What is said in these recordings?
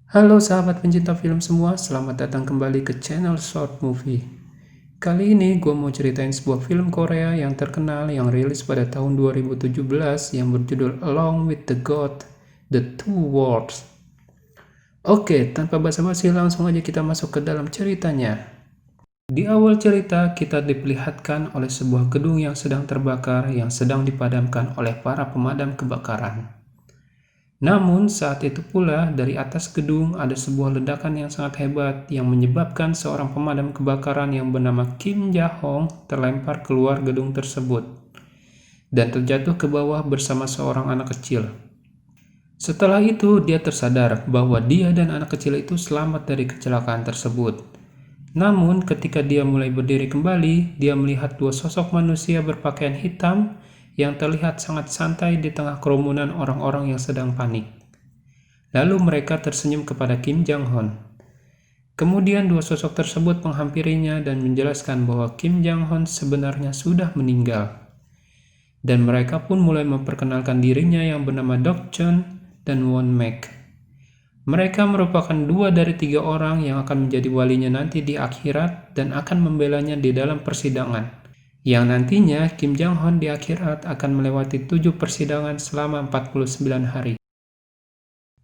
Halo sahabat pencinta film semua, selamat datang kembali ke channel Short Movie. Kali ini gue mau ceritain sebuah film Korea yang terkenal yang rilis pada tahun 2017 yang berjudul Along with the God, The Two Worlds. Oke, tanpa basa-basi langsung aja kita masuk ke dalam ceritanya. Di awal cerita, kita diperlihatkan oleh sebuah gedung yang sedang terbakar yang sedang dipadamkan oleh para pemadam kebakaran. Namun saat itu pula dari atas gedung ada sebuah ledakan yang sangat hebat yang menyebabkan seorang pemadam kebakaran yang bernama Kim Ja-hong terlempar keluar gedung tersebut dan terjatuh ke bawah bersama seorang anak kecil. Setelah itu dia tersadar bahwa dia dan anak kecil itu selamat dari kecelakaan tersebut. Namun ketika dia mulai berdiri kembali, dia melihat dua sosok manusia berpakaian hitam yang terlihat sangat santai di tengah kerumunan orang-orang yang sedang panik. Lalu mereka tersenyum kepada Kim Jang-hon. Kemudian dua sosok tersebut menghampirinya dan menjelaskan bahwa Kim Jang-hon sebenarnya sudah meninggal. Dan mereka pun mulai memperkenalkan dirinya yang bernama Dok Chun dan Won Mek. Mereka merupakan dua dari tiga orang yang akan menjadi walinya nanti di akhirat dan akan membelanya di dalam persidangan. Yang nantinya Kim Jang-hon di akhirat akan melewati 7 persidangan selama 49 hari.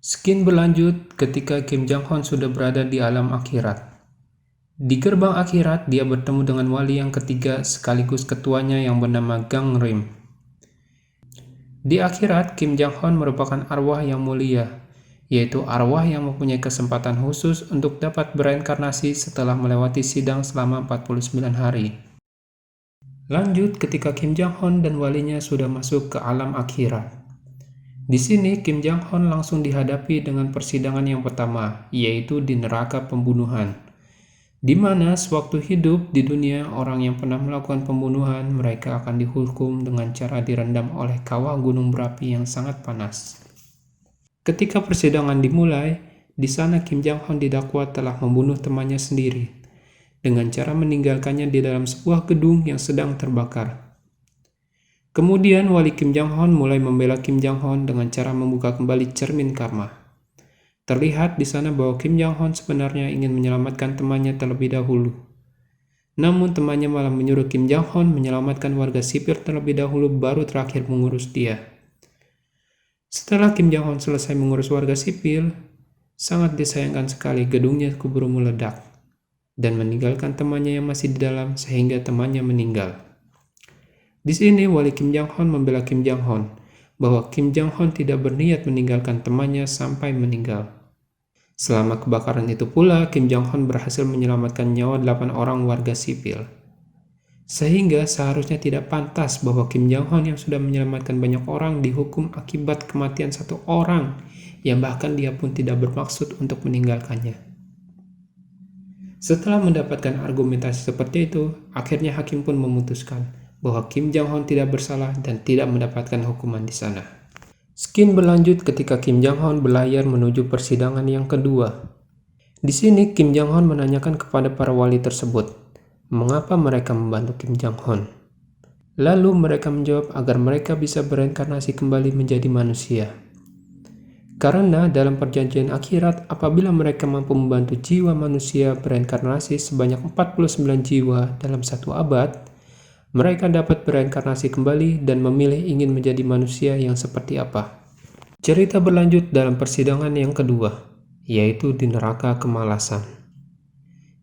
Skin berlanjut ketika Kim Jang-hon sudah berada di alam akhirat. Di gerbang akhirat, dia bertemu dengan wali yang ketiga sekaligus ketuanya yang bernama Gang Rim. Di akhirat, Kim Jang-hon merupakan arwah yang mulia, yaitu arwah yang mempunyai kesempatan khusus untuk dapat bereinkarnasi setelah melewati sidang selama 49 hari. Lanjut ketika Kim Jang-hon dan walinya sudah masuk ke alam akhirat. Di sini Kim Jang-hon langsung dihadapi dengan persidangan yang pertama, yaitu di neraka pembunuhan. Di mana sewaktu hidup di dunia, orang yang pernah melakukan pembunuhan, mereka akan dihukum dengan cara direndam oleh kawah gunung berapi yang sangat panas. Ketika persidangan dimulai, di sana Kim Jang-hon didakwa telah membunuh temannya sendiri, dengan cara meninggalkannya di dalam sebuah gedung yang sedang terbakar. Kemudian wali Kim Jang-hon mulai membela Kim Jang-hon dengan cara membuka kembali cermin karma. Terlihat di sana bahwa Kim Jang-hon sebenarnya ingin menyelamatkan temannya terlebih dahulu. Namun temannya malah menyuruh Kim Jang-hon menyelamatkan warga sipil terlebih dahulu baru terakhir mengurus dia. Setelah Kim Jang-hon selesai mengurus warga sipil, sangat disayangkan sekali gedungnya keburu meledak dan meninggalkan temannya yang masih di dalam sehingga temannya meninggal. Di sini wali Kim Jang-hon membela Kim Jang-hon bahwa Kim Jang-hon tidak berniat meninggalkan temannya sampai meninggal. Selama kebakaran itu pula, Kim Jang-hon berhasil menyelamatkan nyawa 8 orang warga sipil. Sehingga seharusnya tidak pantas bahwa Kim Jang-hon yang sudah menyelamatkan banyak orang dihukum akibat kematian satu orang yang bahkan dia pun tidak bermaksud untuk meninggalkannya. Setelah mendapatkan argumentasi seperti itu, akhirnya hakim pun memutuskan bahwa Kim Jang-hon tidak bersalah dan tidak mendapatkan hukuman di sana. Skin berlanjut ketika Kim Jang-hon berlayar menuju persidangan yang kedua. Di sini Kim Jang-hon menanyakan kepada para wali tersebut, mengapa mereka membantu Kim Jang-hon. Lalu mereka menjawab agar mereka bisa bereinkarnasi kembali menjadi manusia. Karena dalam perjanjian akhirat, apabila mereka mampu membantu jiwa manusia bereinkarnasi sebanyak 49 jiwa dalam satu abad, mereka dapat bereinkarnasi kembali dan memilih ingin menjadi manusia yang seperti apa. Cerita berlanjut dalam persidangan yang kedua, yaitu di neraka kemalasan.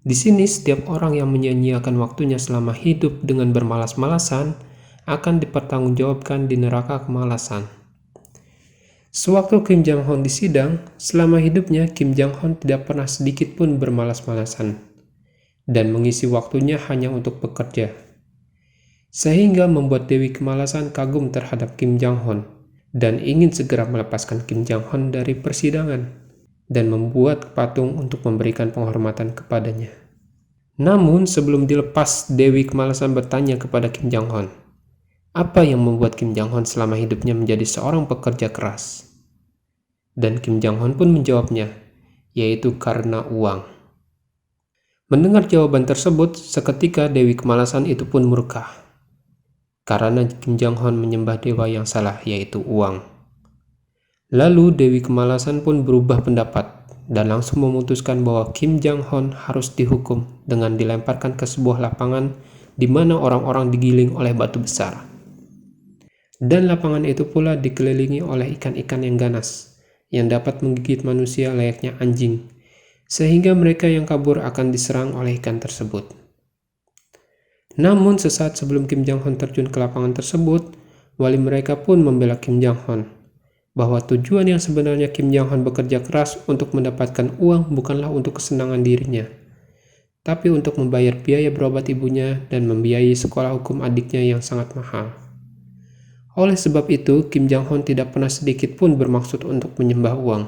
Di sini setiap orang yang menyia-nyiakan waktunya selama hidup dengan bermalas-malasan akan dipertanggungjawabkan di neraka kemalasan. Sewaktu Kim Jang-hon disidang, selama hidupnya Kim Jang-hon tidak pernah sedikit pun bermalas-malasan dan mengisi waktunya hanya untuk bekerja. Sehingga membuat Dewi Kemalasan kagum terhadap Kim Jang-hon dan ingin segera melepaskan Kim Jang-hon dari persidangan dan membuat patung untuk memberikan penghormatan kepadanya. Namun sebelum dilepas, Dewi Kemalasan bertanya kepada Kim Jang-hon, apa yang membuat Kim Jang-hon selama hidupnya menjadi seorang pekerja keras? Dan Kim Jang-hon pun menjawabnya, yaitu karena uang. Mendengar jawaban tersebut, seketika Dewi Kemalasan itu pun murka. Karena Kim Jang-hon menyembah dewa yang salah, yaitu uang. Lalu Dewi Kemalasan pun berubah pendapat dan langsung memutuskan bahwa Kim Jong-hon harus dihukum dengan dilemparkan ke sebuah lapangan di mana orang-orang digiling oleh batu besar. Dan lapangan itu pula dikelilingi oleh ikan-ikan yang ganas, yang dapat menggigit manusia layaknya anjing, sehingga mereka yang kabur akan diserang oleh ikan tersebut. Namun sesaat sebelum Kim Jong-hon terjun ke lapangan tersebut, wali mereka pun membela Kim Jong-hon, bahwa tujuan yang sebenarnya Kim Jong-hon bekerja keras untuk mendapatkan uang bukanlah untuk kesenangan dirinya, tapi untuk membayar biaya berobat ibunya dan membiayai sekolah hukum adiknya yang sangat mahal. Oleh sebab itu, Kim Jong-hon tidak pernah sedikit pun bermaksud untuk menyembah uang.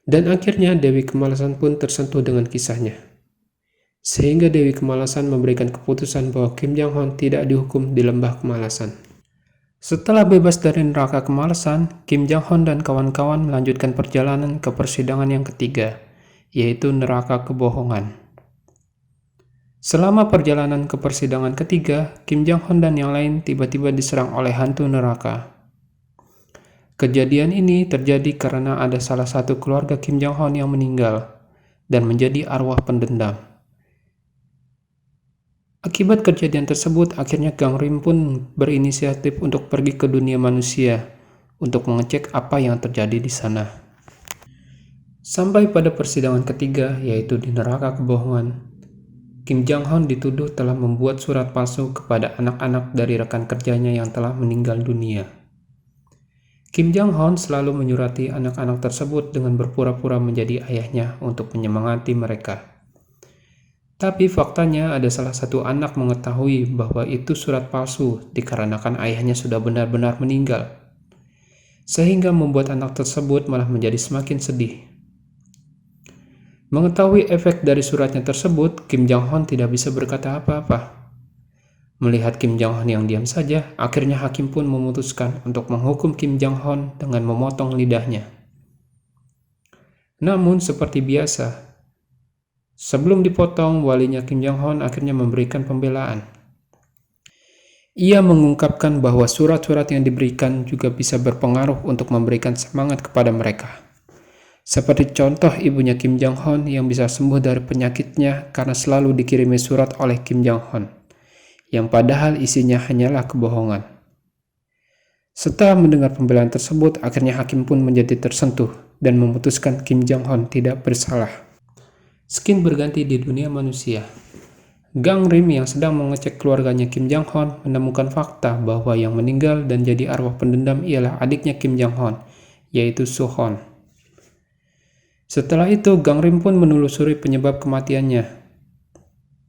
Dan akhirnya Dewi Kemalasan pun tersentuh dengan kisahnya. Sehingga Dewi Kemalasan memberikan keputusan bahwa Kim Jong-hon tidak dihukum di lembah kemalasan. Setelah bebas dari neraka kemalasan, Kim Jong-hon dan kawan-kawan melanjutkan perjalanan ke persidangan yang ketiga, yaitu neraka kebohongan. Selama perjalanan ke persidangan ketiga, Kim Jong-hon dan yang lain tiba-tiba diserang oleh hantu neraka. Kejadian ini terjadi karena ada salah satu keluarga Kim Jong-hon yang meninggal dan menjadi arwah pendendam. Akibat kejadian tersebut, akhirnya Gang Rim pun berinisiatif untuk pergi ke dunia manusia untuk mengecek apa yang terjadi di sana. Sampai pada persidangan ketiga, yaitu di neraka kebohongan, Kim Jong-hon dituduh telah membuat surat palsu kepada anak-anak dari rekan kerjanya yang telah meninggal dunia. Kim Jong-hon selalu menyurati anak-anak tersebut dengan berpura-pura menjadi ayahnya untuk menyemangati mereka. Tapi faktanya ada salah satu anak mengetahui bahwa itu surat palsu dikarenakan ayahnya sudah benar-benar meninggal, sehingga membuat anak tersebut malah menjadi semakin sedih. Mengetahui efek dari suratnya tersebut, Kim Jong-hon tidak bisa berkata apa-apa. Melihat Kim Jong-hon yang diam saja, akhirnya hakim pun memutuskan untuk menghukum Kim Jong-hon dengan memotong lidahnya. Namun seperti biasa, sebelum dipotong, walinya Kim Jong-hon akhirnya memberikan pembelaan. Ia mengungkapkan bahwa surat-surat yang diberikan juga bisa berpengaruh untuk memberikan semangat kepada mereka. Seperti contoh ibunya Kim Jong-hon yang bisa sembuh dari penyakitnya karena selalu dikirimi surat oleh Kim Jong-hon, yang padahal isinya hanyalah kebohongan. Setelah mendengar pembelaan tersebut, akhirnya hakim pun menjadi tersentuh dan memutuskan Kim Jong-hon tidak bersalah. Skin berganti di dunia manusia. Gang Rim yang sedang mengecek keluarganya Kim Jong-hon menemukan fakta bahwa yang meninggal dan jadi arwah pendendam ialah adiknya Kim Jong-hon, yaitu Soo-hon. Setelah itu, Gang Rim pun menelusuri penyebab kematiannya.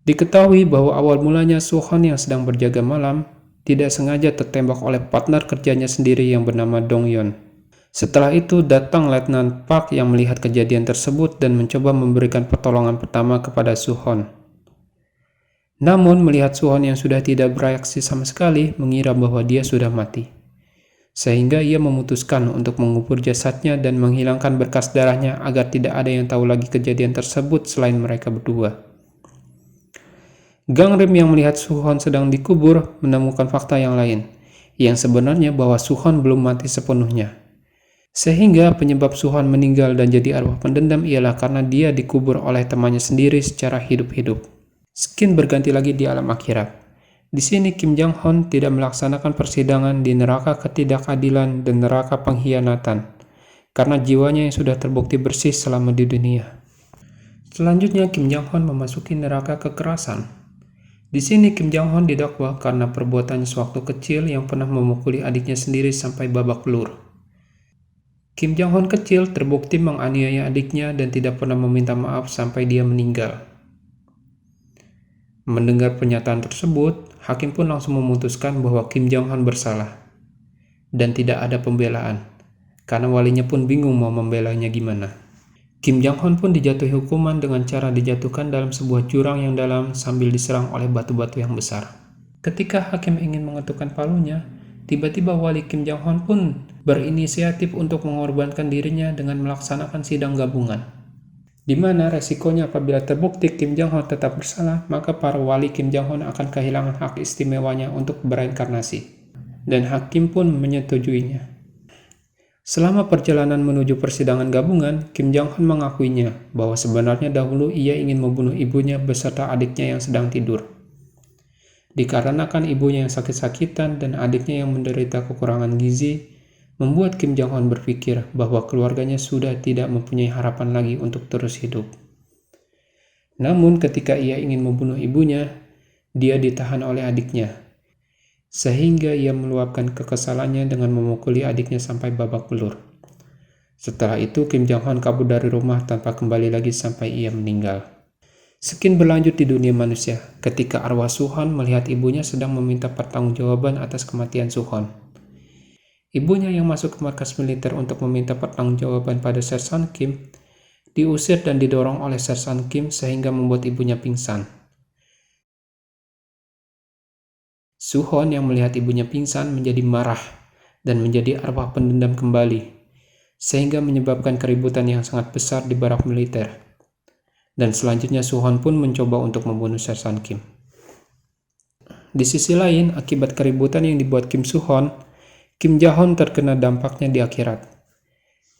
Diketahui bahwa awal mulanya Soo-hon yang sedang berjaga malam tidak sengaja tertembak oleh partner kerjanya sendiri yang bernama Dong-yeon. Setelah itu datang Letnan Park yang melihat kejadian tersebut dan mencoba memberikan pertolongan pertama kepada Soo-hon. Namun melihat Soo-hon yang sudah tidak bereaksi sama sekali, mengira bahwa dia sudah mati. Sehingga ia memutuskan untuk mengubur jasadnya dan menghilangkan berkas darahnya agar tidak ada yang tahu lagi kejadian tersebut selain mereka berdua. Gang Rim yang melihat Soo-hon sedang dikubur menemukan fakta yang lain, yang sebenarnya bahwa Soo-hon belum mati sepenuhnya. Sehingga penyebab Soo-hon meninggal dan jadi arwah pendendam ialah karena dia dikubur oleh temannya sendiri secara hidup-hidup. Skin berganti lagi di alam akhirat. Di sini Kim Jong-hon tidak melaksanakan persidangan di neraka ketidakadilan dan neraka pengkhianatan karena jiwanya yang sudah terbukti bersih selama di dunia. Selanjutnya Kim Jong-hon memasuki neraka kekerasan. Di sini Kim Jong-hon didakwa karena perbuatannya sewaktu kecil yang pernah memukuli adiknya sendiri sampai babak belur. Kim Jong-hon kecil terbukti menganiaya adiknya dan tidak pernah meminta maaf sampai dia meninggal. Mendengar pernyataan tersebut, hakim pun langsung memutuskan bahwa Kim Jong-hon bersalah dan tidak ada pembelaan, karena walinya pun bingung mau membelanya gimana. Kim Jong-hon pun dijatuhi hukuman dengan cara dijatuhkan dalam sebuah jurang yang dalam sambil diserang oleh batu-batu yang besar. Ketika hakim ingin mengetukkan palunya, tiba-tiba wali Kim Jong-hon pun berinisiatif untuk mengorbankan dirinya dengan melaksanakan sidang gabungan. Di mana resikonya apabila terbukti Kim Jong-hon tetap bersalah, maka para wali Kim Jong-hon akan kehilangan hak istimewanya untuk bereinkarnasi. Dan hakim pun menyetujuinya. Selama perjalanan menuju persidangan gabungan, Kim Jong-un mengakuinya bahwa sebenarnya dahulu ia ingin membunuh ibunya beserta adiknya yang sedang tidur. Dikarenakan ibunya yang sakit-sakitan dan adiknya yang menderita kekurangan gizi, membuat Kim Jong-un berpikir bahwa keluarganya sudah tidak mempunyai harapan lagi untuk terus hidup. Namun ketika ia ingin membunuh ibunya, dia ditahan oleh adiknya, sehingga ia meluapkan kekesalannya dengan memukuli adiknya sampai babak belur. Setelah itu, Kim Jong-un kabur dari rumah tanpa kembali lagi sampai ia meninggal. Sekian berlanjut di dunia manusia, ketika arwah Suhon melihat ibunya sedang meminta pertanggungjawaban atas kematian Suhon. Ibunya yang masuk ke markas militer untuk meminta pertanggungjawaban pada Sersan Kim, diusir dan didorong oleh Sersan Kim sehingga membuat ibunya pingsan. Suhon yang melihat ibunya pingsan menjadi marah dan menjadi arwah pendendam kembali, sehingga menyebabkan keributan yang sangat besar di barak militer. Dan selanjutnya Suhon pun mencoba untuk membunuh Sersan Kim. Di sisi lain, akibat keributan yang dibuat Kim Suhon, Kim Jong-un terkena dampaknya di akhirat.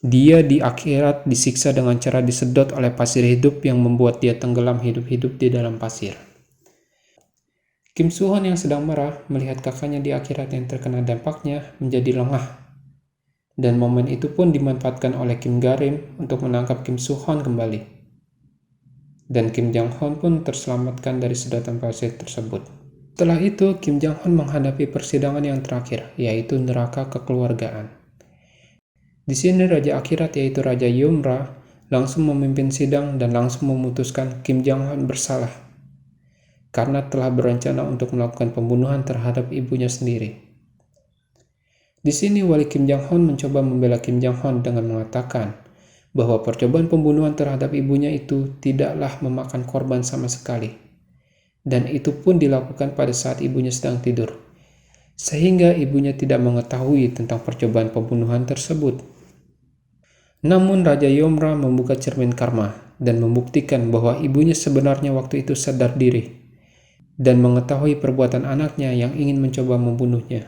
Dia di akhirat disiksa dengan cara disedot oleh pasir hidup yang membuat dia tenggelam hidup-hidup di dalam pasir. Kim Suhon yang sedang marah melihat kakaknya di akhirat yang terkena dampaknya menjadi lengah. Dan momen itu pun dimanfaatkan oleh Kim Garim untuk menangkap Kim Suhon kembali. Dan Kim Jong-un pun terselamatkan dari sedotan pasir tersebut. Setelah itu, Kim Jong-un menghadapi persidangan yang terakhir, yaitu neraka kekeluargaan. Di sini Raja Akhirat yaitu Raja Yumra langsung memimpin sidang dan langsung memutuskan Kim Jong-un bersalah karena telah berencana untuk melakukan pembunuhan terhadap ibunya sendiri. Di sini Wali Kim Jong-un mencoba membela Kim Jong-un dengan mengatakan bahwa percobaan pembunuhan terhadap ibunya itu tidaklah memakan korban sama sekali, dan itu pun dilakukan pada saat ibunya sedang tidur, sehingga ibunya tidak mengetahui tentang percobaan pembunuhan tersebut. Namun Raja Yomra membuka cermin karma dan membuktikan bahwa ibunya sebenarnya waktu itu sadar diri dan mengetahui perbuatan anaknya yang ingin mencoba membunuhnya.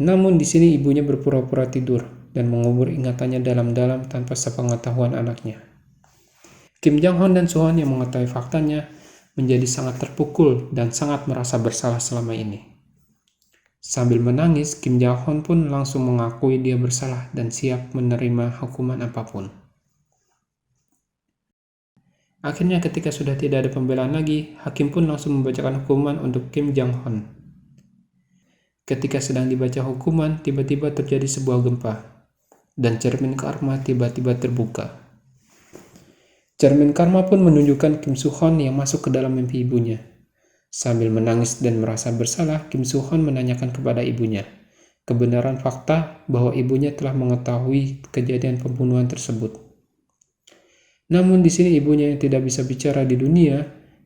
Namun di sini ibunya berpura-pura tidur dan mengubur ingatannya dalam-dalam tanpa sepengetahuan anaknya. Kim Jong-un dan Suhon yang mengetahui faktanya menjadi sangat terpukul dan sangat merasa bersalah selama ini. Sambil menangis, Kim Jong-un pun langsung mengakui dia bersalah dan siap menerima hukuman apapun. Akhirnya ketika sudah tidak ada pembelaan lagi, hakim pun langsung membacakan hukuman untuk Kim Jong-un. Ketika sedang dibaca hukuman, tiba-tiba terjadi sebuah gempa, dan cermin karma tiba-tiba terbuka. Cermin karma pun menunjukkan Kim Suhon yang masuk ke dalam mimpi ibunya. Sambil menangis dan merasa bersalah, Kim Suhon menanyakan kepada ibunya kebenaran fakta bahwa ibunya telah mengetahui kejadian pembunuhan tersebut. Namun di sini ibunya yang tidak bisa bicara di dunia,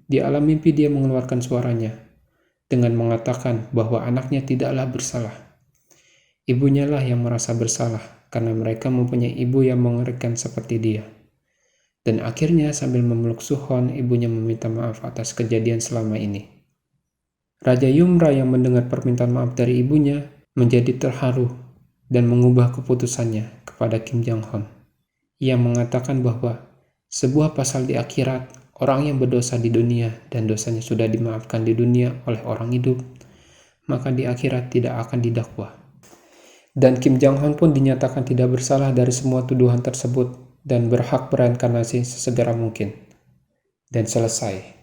di alam mimpi dia mengeluarkan suaranya dengan mengatakan bahwa anaknya tidaklah bersalah. Ibunya lah yang merasa bersalah karena mereka mempunyai ibu yang mengerikan seperti dia. Dan akhirnya sambil memeluk Suhon, ibunya meminta maaf atas kejadian selama ini. Raja Yumra yang mendengar permintaan maaf dari ibunya menjadi terharu dan mengubah keputusannya kepada Kim Jong-un. Ia mengatakan bahwa sebuah pasal di akhirat, orang yang berdosa di dunia dan dosanya sudah dimaafkan di dunia oleh orang hidup, maka di akhirat tidak akan didakwa. Dan Kim Jong-un pun dinyatakan tidak bersalah dari semua tuduhan tersebut dan berhak bereinkarnasi sesegera mungkin. Dan selesai.